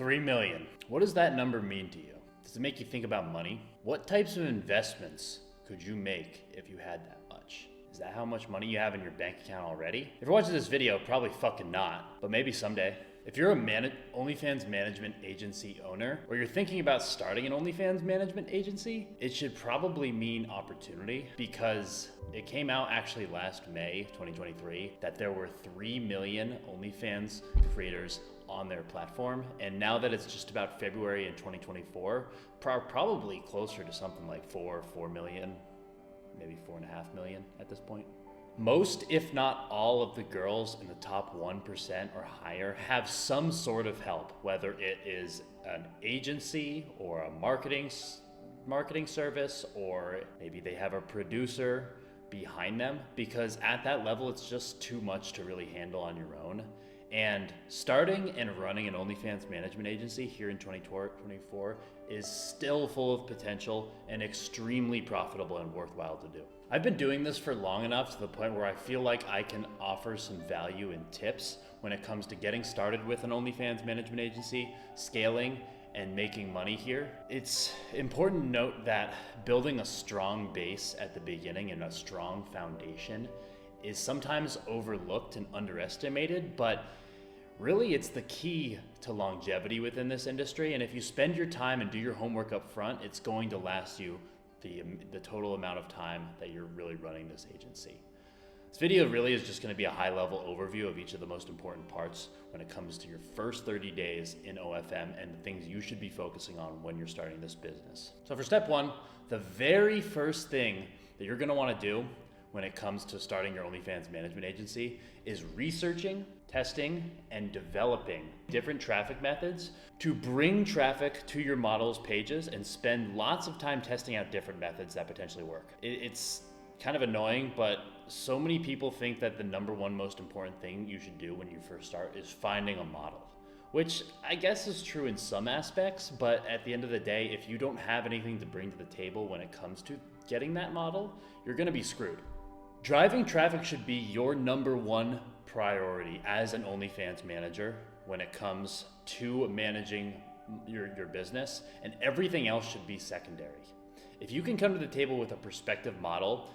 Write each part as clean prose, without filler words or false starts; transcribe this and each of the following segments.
3 million. What does that number mean to you? Does it make you think about money? What types of investments could you make if you had that much? Is that how much money you have in your bank account already? If you're watching this video, probably fucking not, but maybe someday. If you're a OnlyFans Management Agency owner, or you're thinking about starting an OnlyFans Management Agency, it should probably mean opportunity, because it came out actually last May 2023 that there were 3 million OnlyFans creators on their platform, and now that it's just about February in 2024, probably closer to something like 4 million, maybe 4.5 million at this point. Most, if not all, of the girls in the top 1% or higher have some sort of help, whether it is an agency or a marketing service, or maybe they have a producer behind them, because at that level, it's just too much to really handle on your own. And starting and running an OnlyFans management agency here in 2024 is still full of potential and extremely profitable and worthwhile to do. I've been doing this for long enough to the point where I feel like I can offer some value and tips when it comes to getting started with an OnlyFans management agency, scaling, and making money here. It's important to note that building a strong base at the beginning and a strong foundation is sometimes overlooked and underestimated, but really it's the key to longevity within this industry. And if you spend your time and do your homework up front, it's going to last you the total amount of time that you're really running this agency. This video really is just going to be a high-level overview of each of the most important parts when it comes to your first 30 days in OFM and the things you should be focusing on when you're starting this business. So for step one, the very first thing that you're going to want to do when it comes to starting your OnlyFans management agency is researching, testing, and developing different traffic methods to bring traffic to your models' pages, and spend lots of time testing out different methods that potentially work. It's kind of annoying, but so many people think that the number one most important thing you should do when you first start is finding a model, which I guess is true in some aspects, but at the end of the day, if you don't have anything to bring to the table when it comes to getting that model, you're gonna be screwed. Driving traffic should be your number one priority as an OnlyFans manager when it comes to managing your business, and everything else should be secondary. If you can come to the table with a prospective model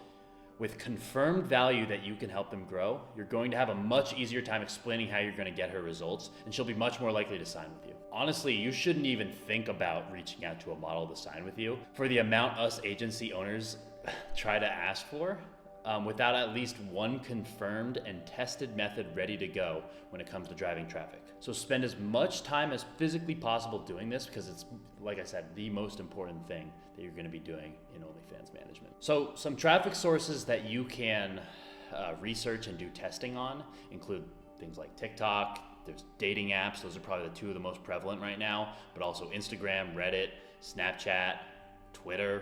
with confirmed value that you can help them grow, you're going to have a much easier time explaining how you're going to get her results, and she'll be much more likely to sign with you. Honestly, you shouldn't even think about reaching out to a model to sign with you for the amount us agency owners try to ask for, without at least one confirmed and tested method ready to go when it comes to driving traffic. So spend as much time as physically possible doing this, because it's, like I said, the most important thing that you're going to be doing in OnlyFans management. So some traffic sources that you can research and do testing on include things like TikTok. There's dating apps. Those are probably the two of the most prevalent right now, but also Instagram, Reddit, Snapchat, Twitter,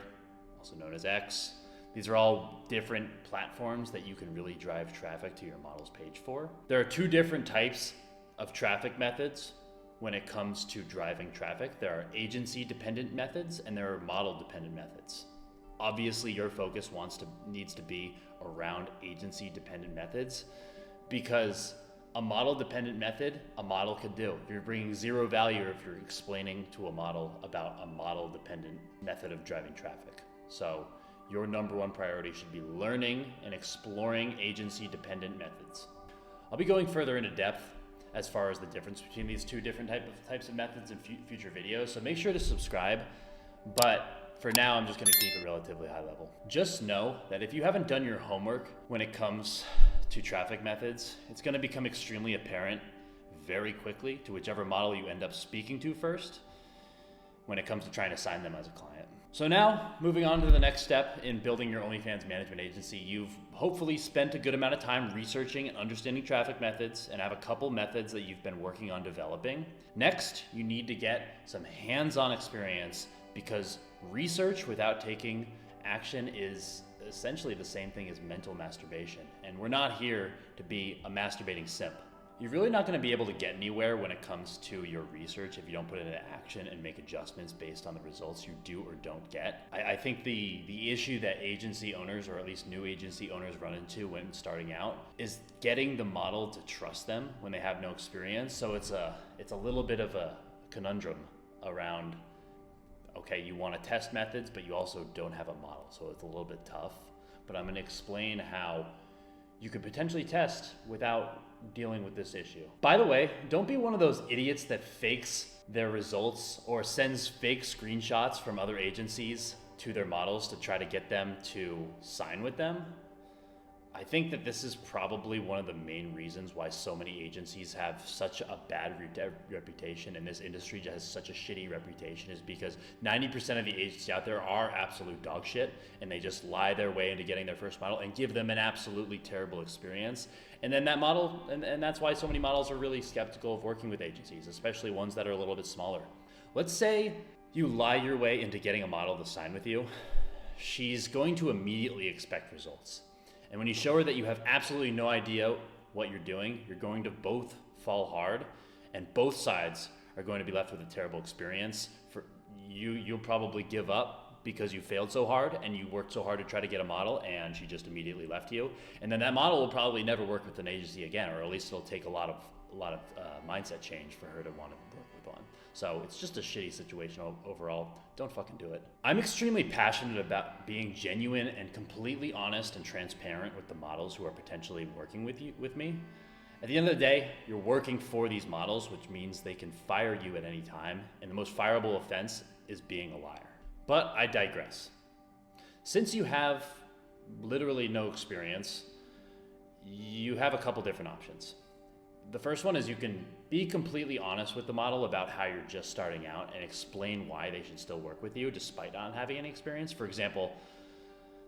also known as X. These are all different platforms that you can really drive traffic to your model's page for. There are two different types of traffic methods when it comes to driving traffic. There are agency-dependent methods and there are model-dependent methods. Obviously, your focus needs to be around agency-dependent methods, because a model-dependent method, a model could do. You're bringing zero value if you're explaining to a model about a model-dependent method of driving traffic. So your number one priority should be learning and exploring agency-dependent methods. I'll be going further into depth as far as the difference between these two different types of methods in future videos, so make sure to subscribe. But for now, I'm just gonna keep it relatively high level. Just know that if you haven't done your homework when it comes to traffic methods, it's gonna become extremely apparent very quickly to whichever model you end up speaking to first when it comes to trying to sign them as a client. So now, moving on to the next step in building your OnlyFans management agency, you've hopefully spent a good amount of time researching and understanding traffic methods and have a couple methods that you've been working on developing. Next, you need to get some hands-on experience, because research without taking action is essentially the same thing as mental masturbation. And we're not here to be a masturbating simp. You're really not going to be able to get anywhere when it comes to your research if you don't put it into action and make adjustments based on the results you do or don't get. I think the issue that agency owners, or at least new agency owners, run into when starting out is getting the model to trust them when they have no experience. So it's a little bit of a conundrum around, okay, you want to test methods, but you also don't have a model, so it's a little bit tough. But I'm going to explain how you could potentially test without dealing with this issue. By the way, don't be one of those idiots that fakes their results or sends fake screenshots from other agencies to their models to try to get them to sign with them. I think that this is probably one of the main reasons why so many agencies have such a bad reputation, and this industry just has such a shitty reputation, is because 90% of the agencies out there are absolute dog shit, and they just lie their way into getting their first model and give them an absolutely terrible experience. And then that model, and that's why so many models are really skeptical of working with agencies, especially ones that are a little bit smaller. Let's say you lie your way into getting a model to sign with you. She's going to immediately expect results. And when you show her that you have absolutely no idea what you're doing, you're going to both fall hard, and both sides are going to be left with a terrible experience. You'll probably give up because you failed so hard and you worked so hard to try to get a model, and she just immediately left you. And then that model will probably never work with an agency again, or at least it'll take a lot of mindset change for her to want to work with one. So it's just a shitty situation overall. Don't fucking do it. I'm extremely passionate about being genuine and completely honest and transparent with the models who are potentially working with me. At the end of the day, you're working for these models, which means they can fire you at any time, and the most fireable offense is being a liar. But I digress. Since you have literally no experience, you have a couple different options. The first one is you can be completely honest with the model about how you're just starting out and explain why they should still work with you despite not having any experience. For example,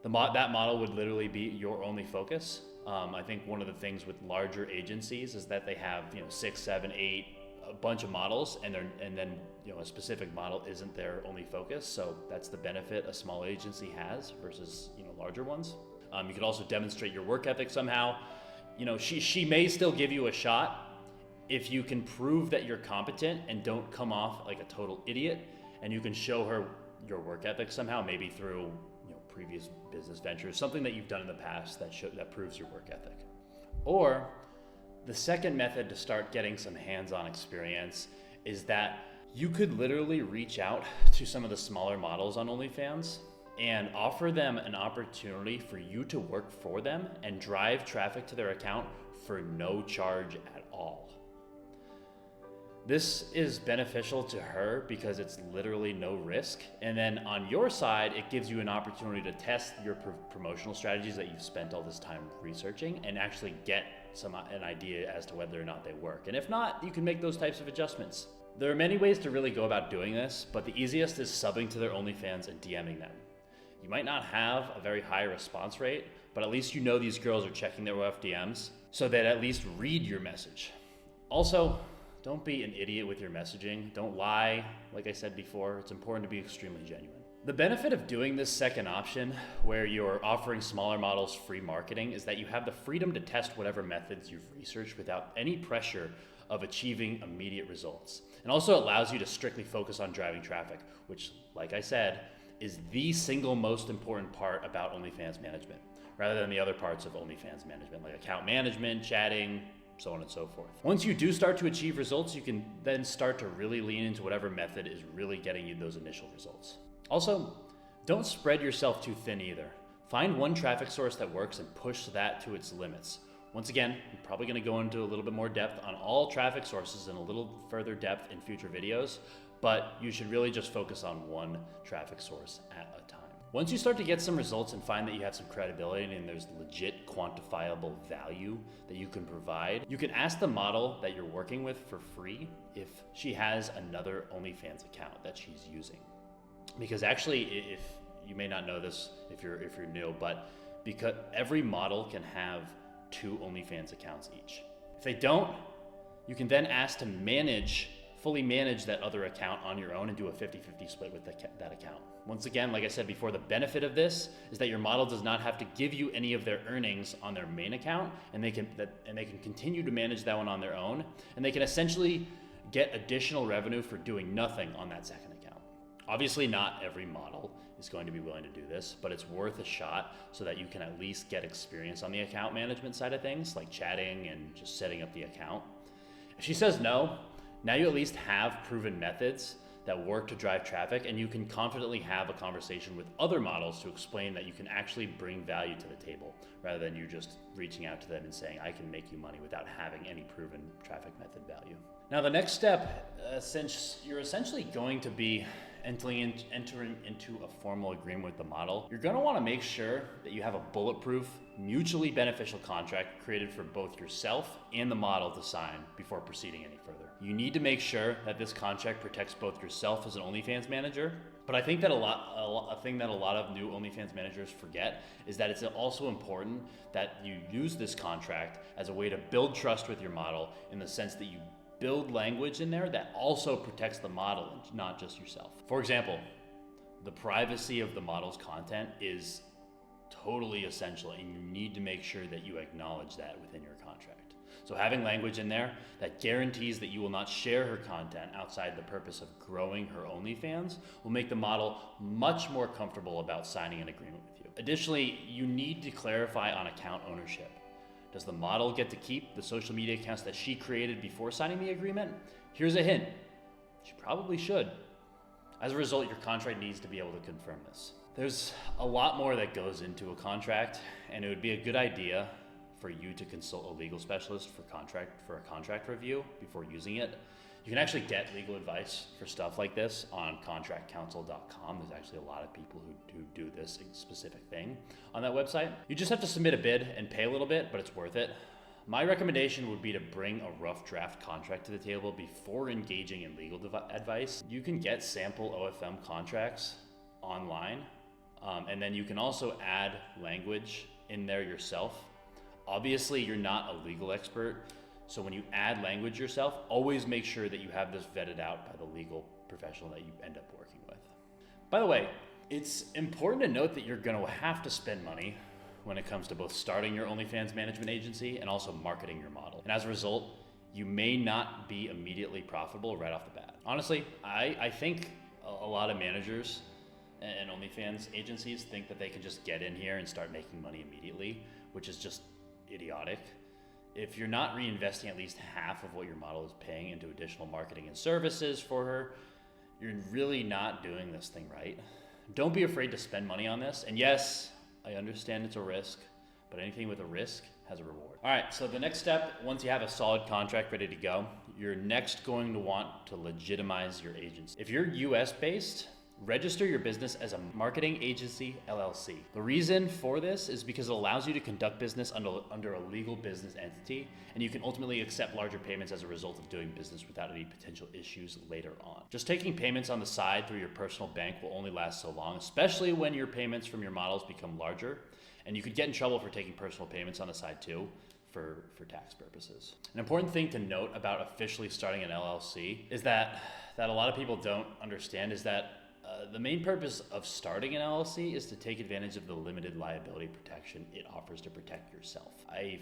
that model would literally be your only focus. I think one of the things with larger agencies is that they have 6, 7, 8, a bunch of models, and then a specific model isn't their only focus. So that's the benefit a small agency has versus larger ones. You could also demonstrate your work ethic somehow. She may still give you a shot if you can prove that you're competent and don't come off like a total idiot, and you can show her your work ethic somehow, maybe through previous business ventures, something that you've done in the past that proves your work ethic. Or the second method to start getting some hands-on experience is that you could literally reach out to some of the smaller models on OnlyFans and offer them an opportunity for you to work for them and drive traffic to their account for no charge at all. This is beneficial to her because it's literally no risk. And then on your side, it gives you an opportunity to test your promotional strategies that you've spent all this time researching and actually get an idea as to whether or not they work. And if not, you can make those types of adjustments. There are many ways to really go about doing this, but the easiest is subbing to their OnlyFans and DMing them. You might not have a very high response rate, but at least these girls are checking their DMs, so they'd at least read your message. Also, don't be an idiot with your messaging. Don't lie. Like I said before, it's important to be extremely genuine. The benefit of doing this second option, where you're offering smaller models free marketing, is that you have the freedom to test whatever methods you've researched without any pressure of achieving immediate results. And also allows you to strictly focus on driving traffic, which, like I said, is the single most important part about OnlyFans management, rather than the other parts of OnlyFans management, like account management, chatting, so on and so forth. Once you do start to achieve results, you can then start to really lean into whatever method is really getting you those initial results. Also, don't spread yourself too thin either. Find one traffic source that works and push that to its limits. Once again, I'm probably going to go into a little bit more depth on all traffic sources and a little further depth in future videos, but you should really just focus on one traffic source at a time. Once you start to get some results and find that you have some credibility and there's legit quantifiable value that you can provide, you can ask the model that you're working with for free if she has another OnlyFans account that she's using. Because actually, if you may not know this if you're new, but because every model can have 2 OnlyFans accounts each. If they don't, you can then ask to fully manage that other account on your own and do a 50-50 split with that account. Once again, like I said before, the benefit of this is that your model does not have to give you any of their earnings on their main account, and they can continue to manage that one on their own, and they can essentially get additional revenue for doing nothing on that second account. Obviously, not every model is going to be willing to do this, but it's worth a shot so that you can at least get experience on the account management side of things, like chatting and just setting up the account. If she says no, Now you at least have proven methods that work to drive traffic, and you can confidently have a conversation with other models to explain that you can actually bring value to the table, rather than you just reaching out to them and saying, I can make you money without having any proven traffic method value. Now the next step, since you're essentially going to be entering into a formal agreement with the model, you're gonna wanna make sure that you have a bulletproof, mutually beneficial contract created for both yourself and the model to sign before proceeding any further. You need to make sure that this contract protects both yourself as an OnlyFans manager, but I think that a thing that a lot of new OnlyFans managers forget is that it's also important that you use this contract as a way to build trust with your model, in the sense that you build language in there that also protects the model and not just yourself. For example, the privacy of the model's content is totally essential, and you need to make sure that you acknowledge that within your contract. So having language in there that guarantees that you will not share her content outside the purpose of growing her OnlyFans will make the model much more comfortable about signing an agreement with you. Additionally, you need to clarify on account ownership. Does the model get to keep the social media accounts that she created before signing the agreement? Here's a hint: she probably should. As a result, your contract needs to be able to confirm this. There's a lot more that goes into a contract, and it would be a good idea for you to consult a legal specialist for a contract review before using it. You can actually get legal advice for stuff like this on contractcounsel.com. There's actually a lot of people who do this specific thing on that website. You just have to submit a bid and pay a little bit, but it's worth it. My recommendation would be to bring a rough draft contract to the table before engaging in legal advice. You can get sample OFM contracts online, and then you can also add language in there yourself. Obviously, you're not a legal expert, so when you add language yourself, always make sure that you have this vetted out by the legal professional that you end up working with. By the way, it's important to note that you're going to have to spend money when it comes to both starting your OnlyFans management agency and also marketing your model. And as a result, you may not be immediately profitable right off the bat. Honestly, I think a lot of managers and OnlyFans agencies think that they can just get in here and start making money immediately, which is just idiotic. If you're not reinvesting at least half of what your model is paying into additional marketing and services for her, you're really not doing this thing right. Don't be afraid to spend money on this. And yes, I understand it's a risk, but anything with a risk has a reward. All right, so the next step, once you have a solid contract ready to go, you're next going to want to legitimize your agency. If you're US based, register your business as a marketing agency LLC. The reason for this is because it allows you to conduct business under a legal business entity, and you can ultimately accept larger payments as a result of doing business without any potential issues later on. Just taking payments on the side through your personal bank will only last so long, especially when your payments from your models become larger, and you could get in trouble for taking personal payments on the side too, for tax purposes. An important thing to note about officially starting an LLC is that a lot of people don't understand is that the main purpose of starting an LLC is to take advantage of the limited liability protection it offers to protect yourself. I've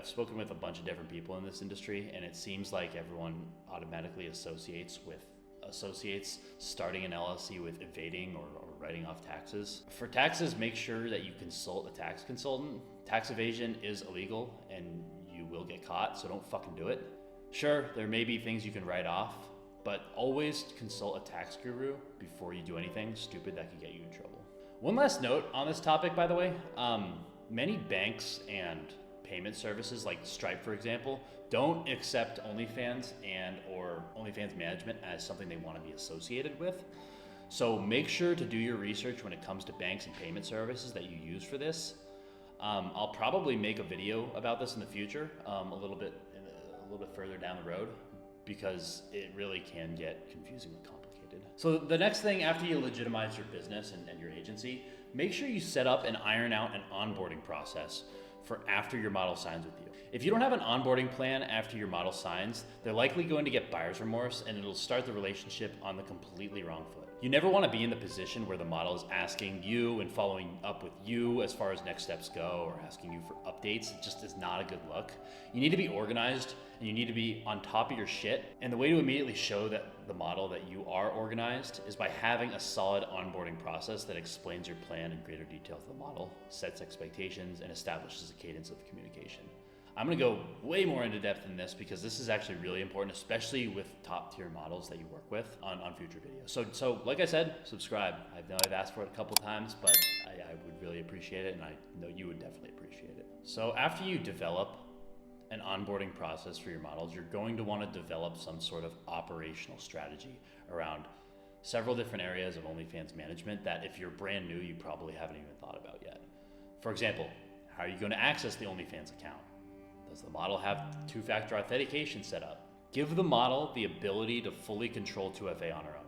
spoken with a bunch of different people in this industry, and it seems like everyone automatically associates starting an LLC with evading or writing off taxes. For taxes, make sure that you consult a tax consultant. Tax evasion is illegal and you will get caught, so don't fucking do it. Sure, there may be things you can write off, but always consult a tax guru before you do anything stupid that could get you in trouble. One last note on this topic, by the way, many banks and payment services like Stripe, for example, don't accept OnlyFans or OnlyFans management as something they want to be associated with. So make sure to do your research when it comes to banks and payment services that you use for this. I'll probably make a video about this in the future, a little bit further down the road, because it really can get confusing and complicated. So the next thing after you legitimize your business and your agency, make sure you set up and iron out an onboarding process for after your model signs with you. If you don't have an onboarding plan after your model signs, they're likely going to get buyer's remorse, and it'll start the relationship on the completely wrong foot. You never want to be in the position where the model is asking you and following up with you as far as next steps go, or asking you for updates. It just is not a good look. You need to be organized, and you need to be on top of your shit. And the way to immediately show that the model that you are organized is by having a solid onboarding process that explains your plan in greater detail to the model, sets expectations, and establishes a cadence of communication. I'm gonna go way more into depth in this because this is actually really important, especially with top tier models that you work with on future videos. So like I said, subscribe. I know I've asked for it a couple times, but I would really appreciate it, and I know you would definitely appreciate it. So after you develop an onboarding process for your models, you're going to want to develop some sort of operational strategy around several different areas of OnlyFans management that if you're brand new, you probably haven't even thought about yet. For example, how are you going to access the OnlyFans account? Does the model have two-factor authentication set up? Give the model the ability to fully control 2FA on her own.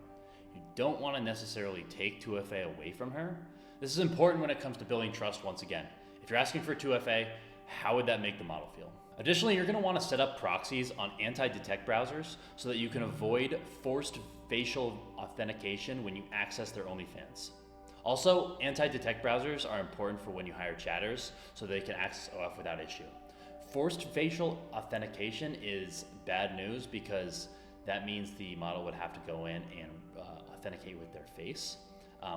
You don't want to necessarily take 2FA away from her. This is important when it comes to building trust once again. If you're asking for 2FA, how would that make the model feel? Additionally, you're going to want to set up proxies on anti-detect browsers so that you can avoid forced facial authentication when you access their OnlyFans. Also, anti-detect browsers are important for when you hire chatters so they can access OF without issue. Forced facial authentication is bad news because that means the model would have to go in and authenticate with their face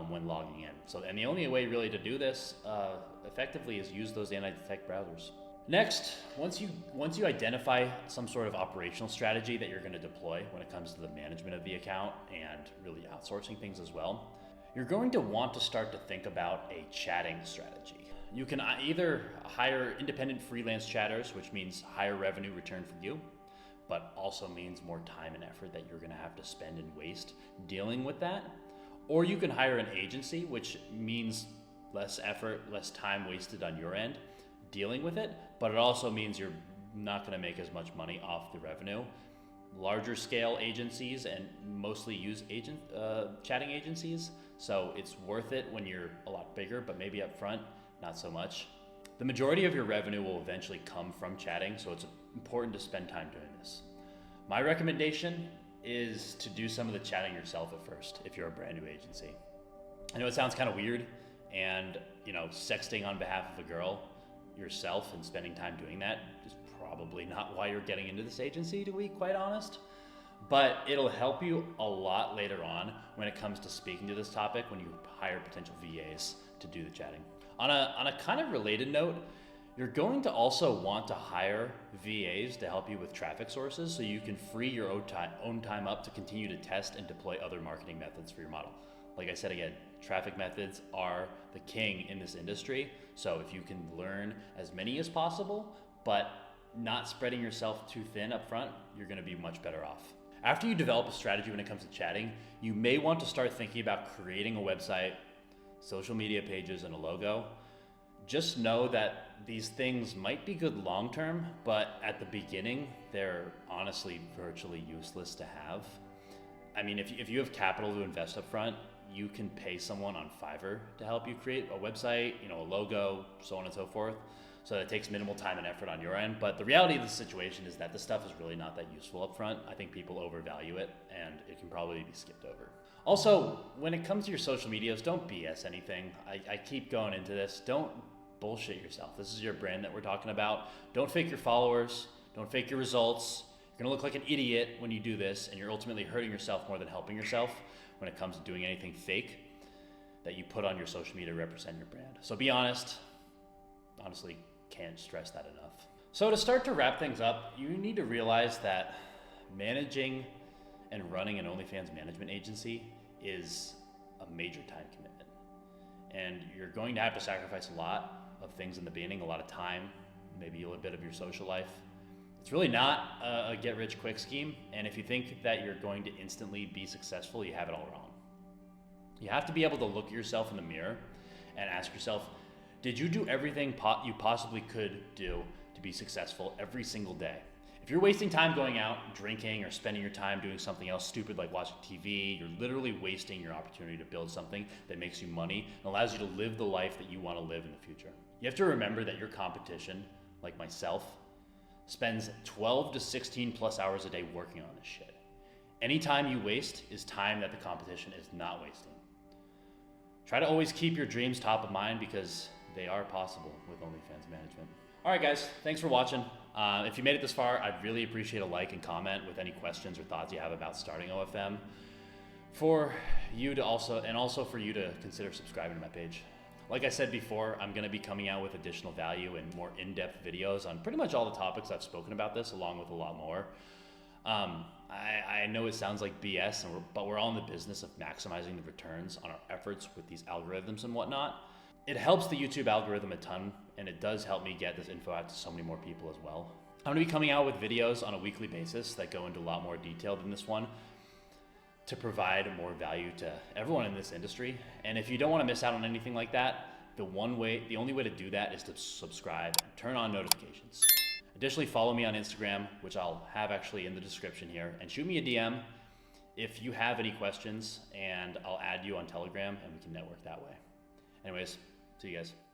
when logging in. And the only way really to do this effectively is use those anti-detect browsers. Next, once you identify some sort of operational strategy that you're going to deploy when it comes to the management of the account and really outsourcing things as well, you're going to want to start to think about a chatting strategy. You can either hire independent freelance chatters, which means higher revenue return for you, but also means more time and effort that you're going to have to spend and waste dealing with that. Or you can hire an agency, which means less effort, less time wasted on your end dealing with it, but it also means you're not going to make as much money off the revenue. Larger scale agencies and mostly use chatting agencies, so it's worth it when you're a lot bigger, but maybe up front, not so much. The majority of your revenue will eventually come from chatting, so it's important to spend time doing this. My recommendation is to do some of the chatting yourself at first if you're a brand new agency. I know it sounds kind of weird, and sexting on behalf of a girl yourself and spending time doing that is probably not why you're getting into this agency, to be quite honest. But it'll help you a lot later on when it comes to speaking to this topic when you hire potential VAs to do the chatting. On a kind of related note, you're going to also want to hire VAs to help you with traffic sources so you can free your own time up to continue to test and deploy other marketing methods for your model. Like I said again, traffic methods are the king in this industry. So if you can learn as many as possible, but not spreading yourself too thin up front, you're going to be much better off. After you develop a strategy when it comes to chatting, you may want to start thinking about creating a website, social media pages, and a logo. Just know that these things might be good long-term, but at the beginning, they're honestly virtually useless to have. I mean, if you have capital to invest up front, you can pay someone on Fiverr to help you create a website, a logo, so on and so forth. So that it takes minimal time and effort on your end. But the reality of the situation is that this stuff is really not that useful up front. I think people overvalue it, and it can probably be skipped over. Also, when it comes to your social medias, don't BS anything. I keep going into this. Don't bullshit yourself. This is your brand that we're talking about. Don't fake your followers. Don't fake your results. You're gonna look like an idiot when you do this, and you're ultimately hurting yourself more than helping yourself when it comes to doing anything fake that you put on your social media to represent your brand. So be honest. Honestly, can't stress that enough. So to start to wrap things up, you need to realize that managing and running an OnlyFans management agency is a major time commitment. And you're going to have to sacrifice a lot of things in the beginning, a lot of time, maybe a little bit of your social life. It's really not a get-rich-quick scheme, and if you think that you're going to instantly be successful, you have it all wrong. You have to be able to look at yourself in the mirror and ask yourself, did you do everything you possibly could do to be successful every single day? If you're wasting time going out, drinking, or spending your time doing something else stupid like watching TV, you're literally wasting your opportunity to build something that makes you money and allows you to live the life that you want to live in the future. You have to remember that your competition, like myself, spends 12 to 16 plus hours a day working on this shit. Any time you waste is time that the competition is not wasting. Try to always keep your dreams top of mind because they are possible with OnlyFans management. All right, guys, thanks for watching. If you made it this far, I'd really appreciate a like and comment with any questions or thoughts you have about starting OFM. For you to also for you to consider subscribing to my page. Like I said before, I'm gonna be coming out with additional value and more in-depth videos on pretty much all the topics I've spoken about this, along with a lot more. I know it sounds like BS, but we're all in the business of maximizing the returns on our efforts with these algorithms and whatnot. It helps the YouTube algorithm a ton, and it does help me get this info out to so many more people as well. I'm gonna be coming out with videos on a weekly basis that go into a lot more detail than this one to provide more value to everyone in this industry. And if you don't wanna miss out on anything like that, the only way to do that is to subscribe and turn on notifications. Additionally, follow me on Instagram, which I'll have actually in the description here, and shoot me a DM if you have any questions, and I'll add you on Telegram and we can network that way. Anyways, see you guys.